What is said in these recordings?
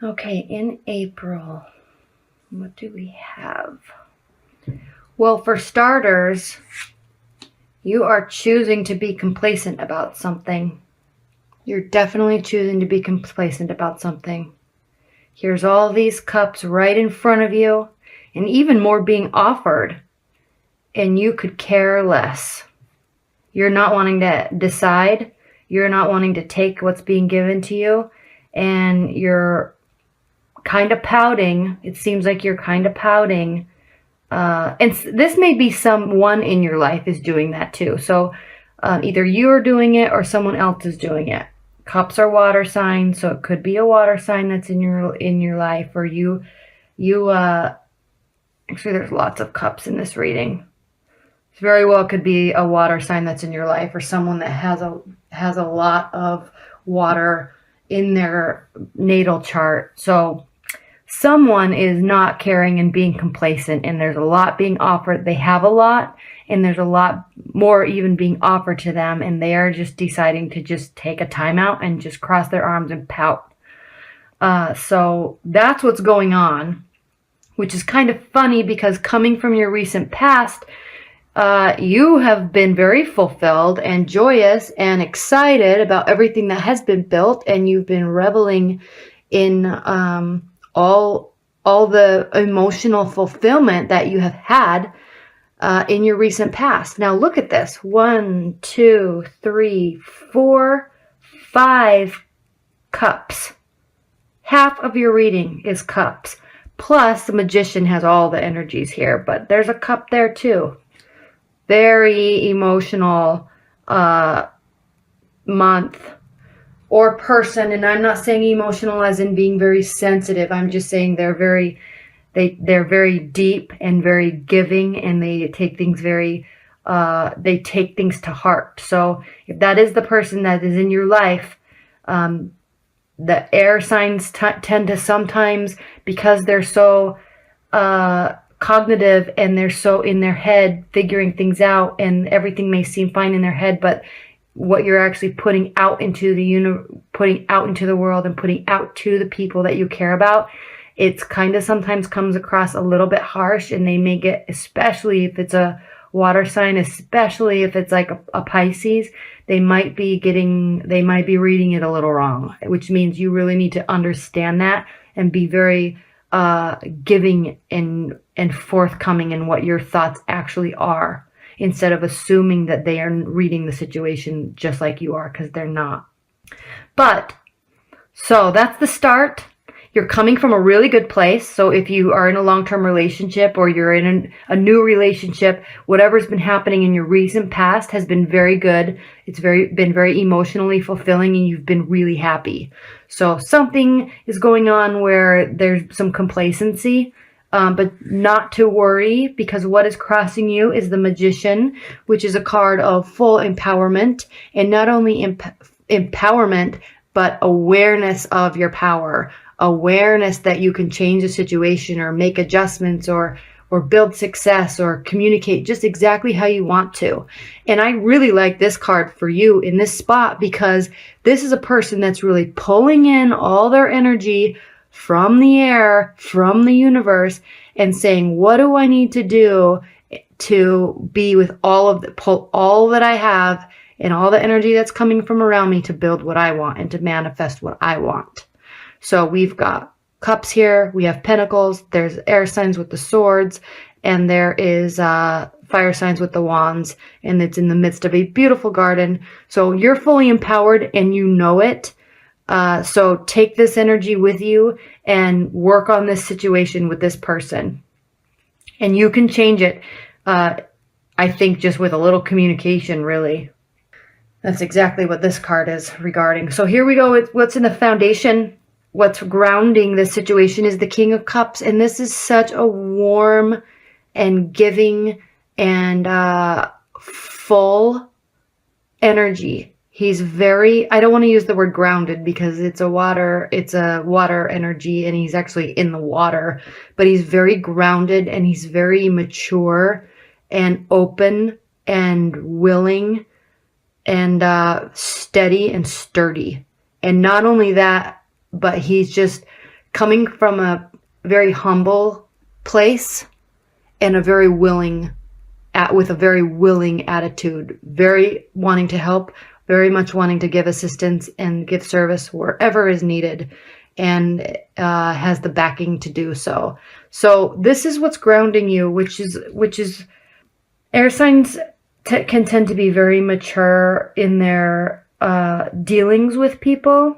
Okay, in April, what do we have? Well, for starters, you are choosing to be complacent about something. You're definitely choosing to be complacent about something. Here's all these cups right in front of you, and even more being offered, and you could care less. You're not wanting to decide. You're not wanting to take what's being given to you, and you're kind of pouting. It seems like you're kind of pouting. And this may be someone in your life is doing that too. So either you are doing it or someone else is doing it. Cups are water signs, so it could be a water sign that's in your life, or you actually there's lots of cups in this reading. It very well could be a water sign that's in your life, or someone that has a lot of water in their natal chart. So someone is not caring and being complacent, and there's a lot being offered. They have a lot, and there's a lot more even being offered to them, and they are just deciding to just take a timeout and just cross their arms and pout. So that's what's going on, which is kind of funny because coming from your recent past, you have been very fulfilled and joyous and excited about everything that has been built, and you've been reveling in all the emotional fulfillment that you have had in your recent past. Now look at this. 1, 2, 3, 4, 5 cups. Half of your reading is cups. Plus the Magician has all the energies here, but there's a cup there too. Very emotional month or person, and I'm not saying emotional as in being very sensitive. I'm just saying they're very deep and very giving, and they take things to heart. So if that is the person that is in your life, the air signs tend to sometimes, because they're so cognitive and they're so in their head figuring things out, and everything may seem fine in their head, but what you're actually putting out into the world and putting out to the people that you care about, it's kind of sometimes comes across a little bit harsh, and they may get, especially if it's a water sign, especially if it's like a Pisces, they might be reading it a little wrong, which means you really need to understand that and be very giving and forthcoming in what your thoughts actually are, instead of assuming that they are reading the situation just like you are, because they're not. But so that's the start. You're coming from a really good place. So if you are in a long-term relationship, or you're in a new relationship, whatever's been happening in your recent past has been very good. It's been very emotionally fulfilling, and you've been really happy. So something is going on where there's some complacency, but not to worry, because what is crossing you is the Magician, which is a card of full empowerment, and not only empowerment, but awareness of your power. Awareness that you can change a situation, or make adjustments, or build success, or communicate just exactly how you want to. And I really like this card for you in this spot, because this is a person that's really pulling in all their energy from the air, from the universe, and saying, what do I need to do to be with pull all that I have and all the energy that's coming from around me to build what I want and to manifest what I want. So we've got cups here, we have pentacles, there's air signs with the swords, and there is fire signs with the wands, and it's in the midst of a beautiful garden. So you're fully empowered, and you know it. So take this energy with you and work on this situation with this person. And you can change it, I think, just with a little communication, really. That's exactly what this card is regarding. So here we go. What's in the foundation, what's grounding this situation, is the King of Cups. And this is such a warm and giving and full energy. He's very, I don't want to use the word grounded because it's a water energy, and he's actually in the water, but he's very grounded, and he's very mature and open and willing and steady and sturdy. And not only that, but he's just coming from a very humble place and a very willing, with a very willing attitude, very wanting to help, very much wanting to give assistance and give service wherever is needed, and has the backing to do so. So this is what's grounding you, which is air signs can tend to be very mature in their dealings with people.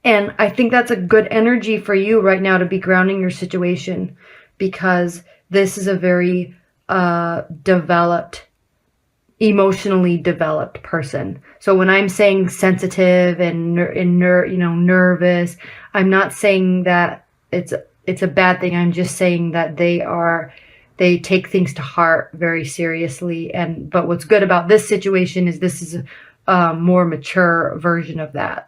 And I think that's a good energy for you right now to be grounding your situation, because this is a very emotionally developed person. So when I'm saying sensitive and nervous, I'm not saying that it's a bad thing. I'm just saying that they take things to heart very seriously. But what's good about this situation is this is a more mature version of that.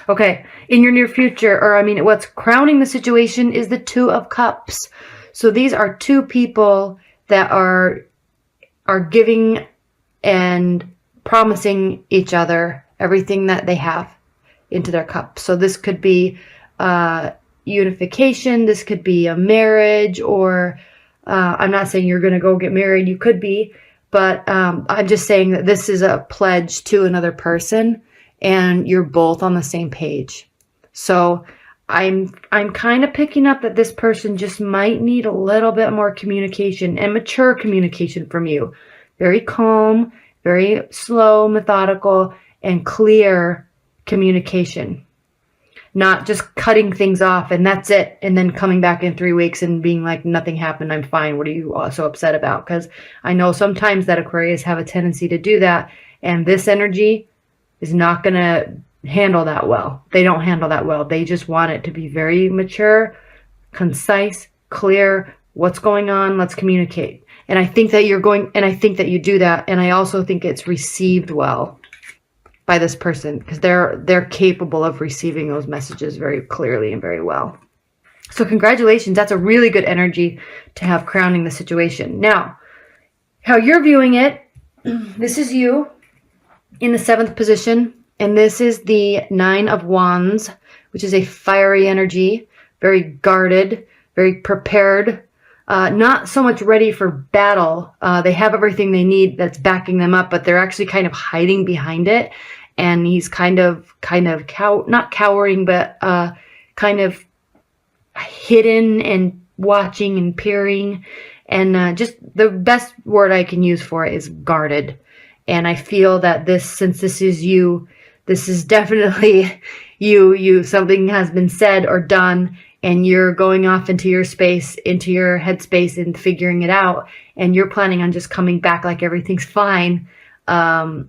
Okay, in your near future, what's crowning the situation is the Two of Cups. So these are two people that are giving and promising each other everything that they have into their cup. So this could be unification, this could be a marriage, or I'm not saying you're going to go get married, you could be, but I'm just saying that this is a pledge to another person, and you're both on the same page. So I'm kind of picking up that this person just might need a little bit more communication, and mature communication from you. Very calm, very slow, methodical, and clear communication. Not just cutting things off and that's it, and then coming back in 3 weeks and being like, nothing happened, I'm fine, what are you so upset about? Because I know sometimes that Aquarius have a tendency to do that, and this energy is not going to handle that well. They don't handle that well. They just want it to be very mature, concise, clear. What's going on? Let's communicate. And I think that I think that you do that. And I also think it's received well by this person, because they're capable of receiving those messages very clearly and very well. So congratulations. That's a really good energy to have crowning the situation. Now, how you're viewing it, this is you in the 7th position. And this is the 9 of Wands, which is a fiery energy, very guarded, very prepared, not so much ready for battle. They have everything they need that's backing them up, but they're actually kind of hiding behind it. And he's not cowering, but kind of hidden and watching and peering. And just the best word I can use for it is guarded. And I feel that since this is you, this is definitely you. Something has been said or done, and you're going off into your space, into your headspace, and figuring it out. And you're planning on just coming back like everything's fine. That's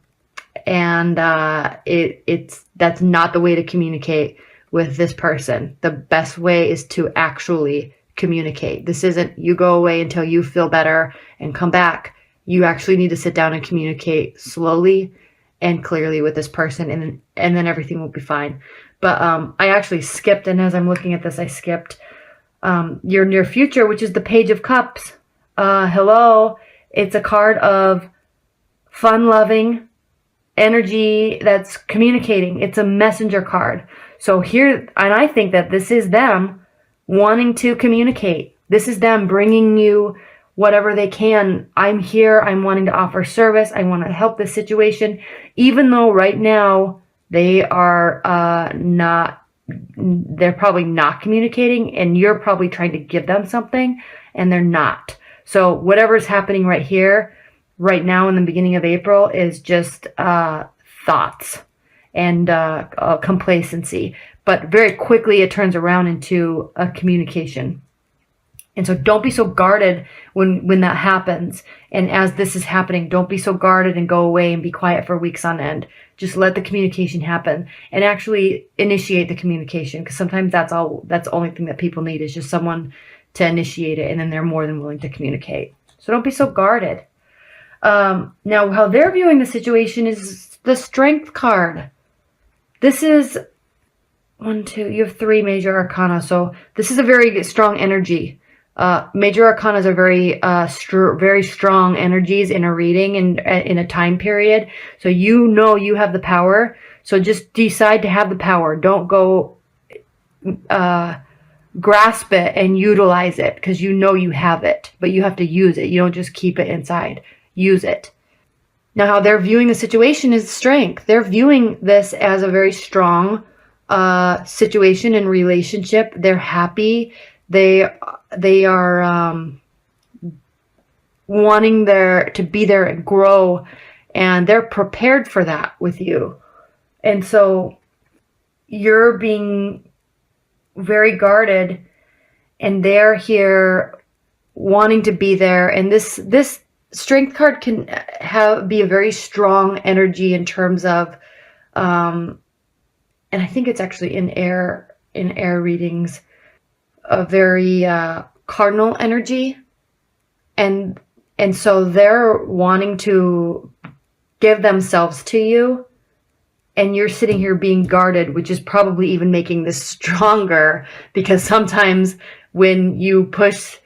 not the way to communicate with this person. The best way is to actually communicate. This isn't you go away until you feel better and come back. You actually need to sit down and communicate slowly and clearly with this person, and then everything will be fine. But I actually skipped, and as I'm looking at this, I skipped your near future, which is the Page of Cups. Hello. It's a card of fun-loving energy that's communicating. It's a messenger card. So here, and I think that this is them wanting to communicate. This is them bringing you whatever they can. I'm here. I'm wanting to offer service. I want to help this situation, even though right now they are they're probably not communicating, and you're probably trying to give them something and they're not. So whatever's happening right here, right now in the beginning of April, is just thoughts and complacency. But very quickly it turns around into a communication. And so don't be so guarded when that happens. And as this is happening, don't be so guarded and go away and be quiet for weeks on end. Just let the communication happen and actually initiate the communication, because sometimes that's the only thing that people need is just someone to initiate it, and then they're more than willing to communicate. So don't be so guarded. Now, how they're viewing the situation is the Strength card. This is you have 3 major arcana. So this is a very strong energy. Major arcanas are very strong energies in a reading and in a time period. So you have the power. So just decide to have the power. Don't go grasp it and utilize it, because you know you have it, but you have to use it. You don't just keep it inside. Use it. Now, how they're viewing the situation is strength. They're viewing this as a very strong situation and relationship. They're happy. They are wanting to be there and grow, and they're prepared for that with you. And so you're being very guarded, and they're here wanting to be there. And this strength card can be a very strong energy in terms of and I think it's actually in air readings, a very cardinal energy. And so they're wanting to give themselves to you, and you're sitting here being guarded, which is probably even making this stronger, because sometimes when you push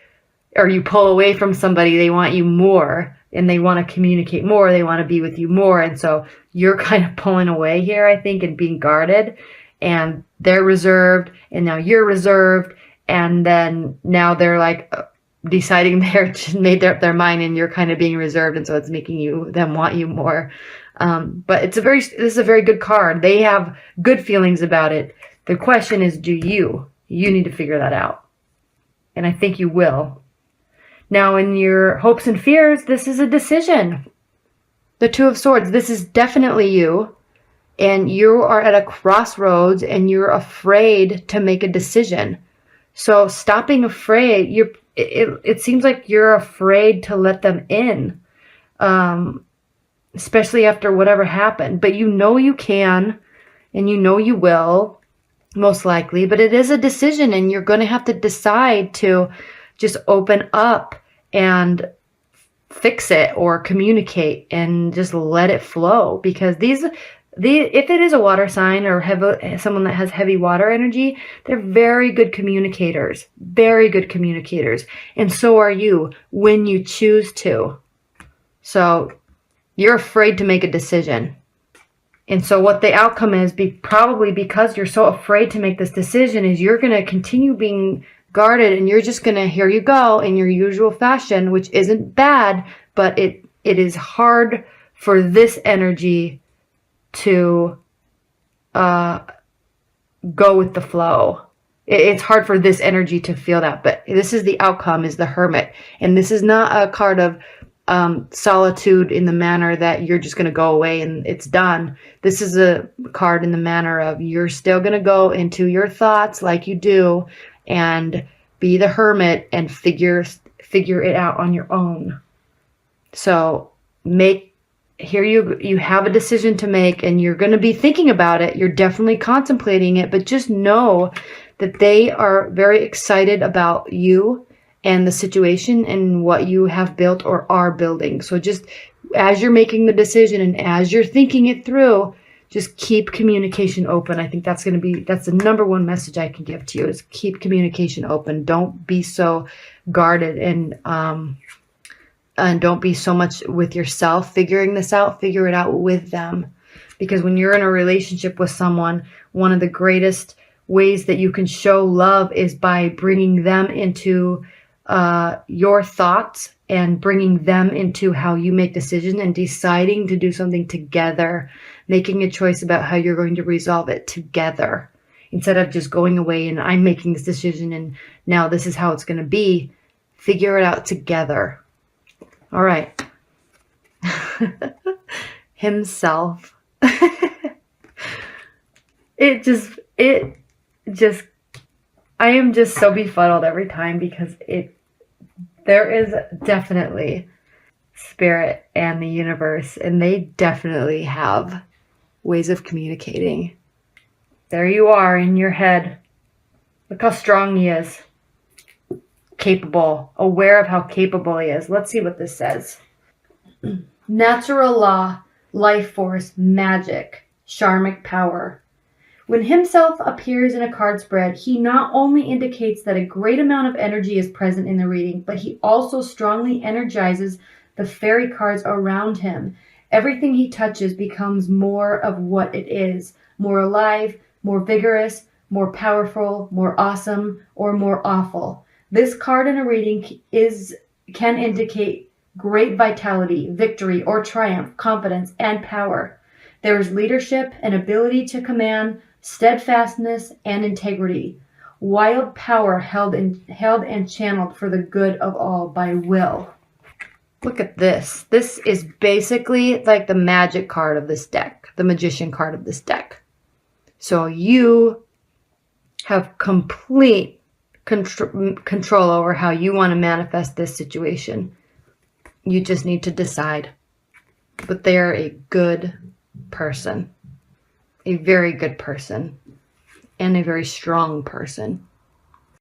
or you pull away from somebody, they want you more, and they want to communicate more, they want to be with you more. And so you're kind of pulling away here, I think, and being guarded, and they're reserved, and now you're reserved, and then now they're like deciding they're made up their mind, and you're kind of being reserved, and so it's making them want you more. But this is a very good card. They have good feelings about it. The question is, do you need to figure that out, and I think you will. Now, in your hopes and fears, this is a decision. The Two of Swords, this is definitely you. And you are at a crossroads, and you're afraid to make a decision. So stop being afraid. It seems like you're afraid to let them in, especially after whatever happened. But you know you can, and you know you will, most likely. But it is a decision, and you're going to have to decide to just open up and fix it or communicate and just let it flow. Because if it is a water sign or someone that has heavy water energy, they're very good communicators. Very good communicators. And so are you when you choose to. So you're afraid to make a decision. And so what the outcome is, probably because you're so afraid to make this decision, is you're going to continue being guarded, and you're just going to, here you go, in your usual fashion, which isn't bad, but it is hard for this energy to go with the flow. It's hard for this energy to feel that, but this is the outcome, is the Hermit. And this is not a card of solitude in the manner that you're just going to go away and it's done. This is a card in the manner of you're still going to go into your thoughts like you do, and be the hermit and figure it out on your own. So here you have a decision to make, and you're going to be thinking about it. You're definitely contemplating it, but just know that they are very excited about you and the situation and what you have built or are building. So just as you're making the decision and as you're thinking it through, just keep communication open. I think that's the number one message I can give to you, is keep communication open. Don't be so guarded, and don't be so much with yourself figuring this out. Figure it out with them. Because when you're in a relationship with someone, one of the greatest ways that you can show love is by bringing them into your thoughts, and bringing them into how you make decisions, and deciding to do something together, making a choice about how you're going to resolve it together, instead of just going away and I'm making this decision and now this is how it's going to be. Figure it out together. All right. Himself. It just, I am just so befuddled every time, because there is definitely spirit and the universe, and they definitely have ways of communicating. There you are in your head. Look how strong he is. Capable. Aware of how capable he is. Let's see what this says. Natural law, life force, magic, charmic power. When himself appears in a card spread, he not only indicates that a great amount of energy is present in the reading, but he also strongly energizes the fairy cards around him. Everything he touches becomes more of what it is, more alive, more vigorous, more powerful, more awesome, or more awful. This card in a reading can indicate great vitality, victory, or triumph, confidence, and power. There is leadership and ability to command, steadfastness, and integrity. Wild power held and channeled for the good of all by will. Look at this. This is basically like the magic card of this deck, the magician card of this deck. So you have complete control over how you want to manifest this situation. You just need to decide. But they are a good person, a very good person, and a very strong person.